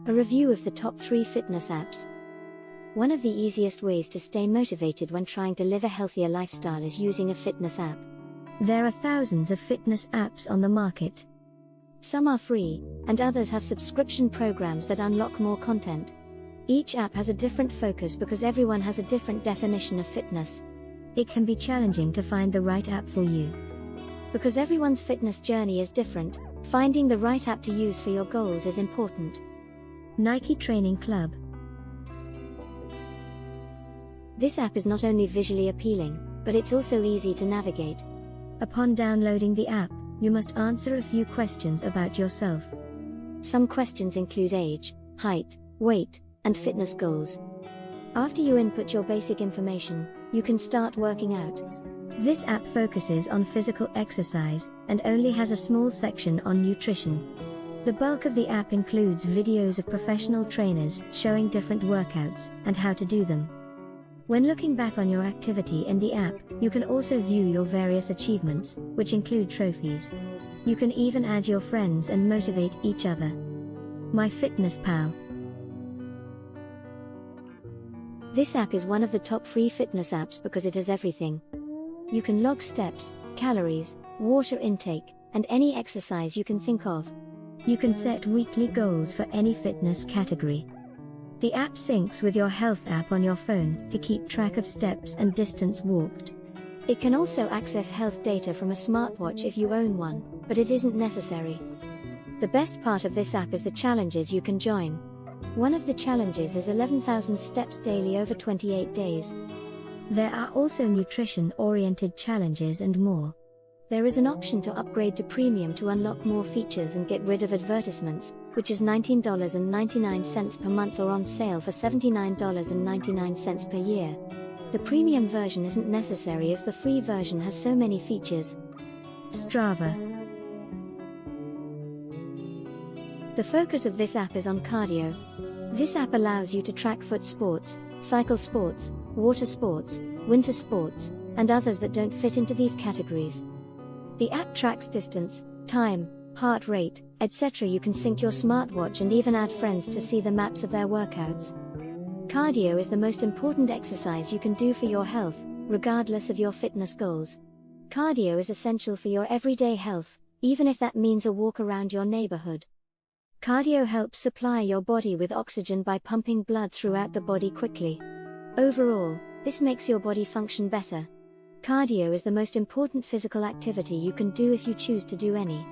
A review of the top 3 fitness apps. One of the easiest ways to stay motivated when trying to live a healthier lifestyle is using a fitness app. There are thousands of fitness apps on the market. Some are free, and others have subscription programs that unlock more content. Each app has a different focus because everyone has a different definition of fitness. It can be challenging to find the right app for you. Because everyone's fitness journey is different, finding the right app to use for your goals is important. Nike Training Club. This app is not only visually appealing, but it's also easy to navigate. Upon downloading the app, you must answer a few questions about yourself. Some questions include age, height, weight, and fitness goals. After you input your basic information, you can start working out. This app focuses on physical exercise, and only has a small section on nutrition. The bulk of the app includes videos of professional trainers showing different workouts and how to do them. When looking back on your activity in the app, you can also view your various achievements, which include trophies. You can even add your friends and motivate each other. MyFitnessPal. This app is one of the top free fitness apps because it has everything. You can log steps, calories, water intake, and any exercise you can think of. You can set weekly goals for any fitness category. The app syncs with your health app on your phone to keep track of steps and distance walked. It can also access health data from a smartwatch if you own one, but it isn't necessary. The best part of this app is the challenges you can join. One of the challenges is 11,000 steps daily over 28 days. There are also nutrition-oriented challenges and more. There is an option to upgrade to premium to unlock more features and get rid of advertisements, which is $19.99 per month or on sale for $79.99 per year. The premium version isn't necessary as the free version has so many features. Strava. The focus of this app is on cardio. This app allows you to track foot sports, cycle sports, water sports, winter sports, and others that don't fit into these categories. The app tracks distance, time, heart rate, etc. You can sync your smartwatch and even add friends to see the maps of their workouts. Cardio is the most important exercise you can do for your health, regardless of your fitness goals. Cardio is essential for your everyday health, even if that means a walk around your neighborhood. Cardio helps supply your body with oxygen by pumping blood throughout the body quickly. Overall, this makes your body function better. Cardio is the most important physical activity you can do if you choose to do any.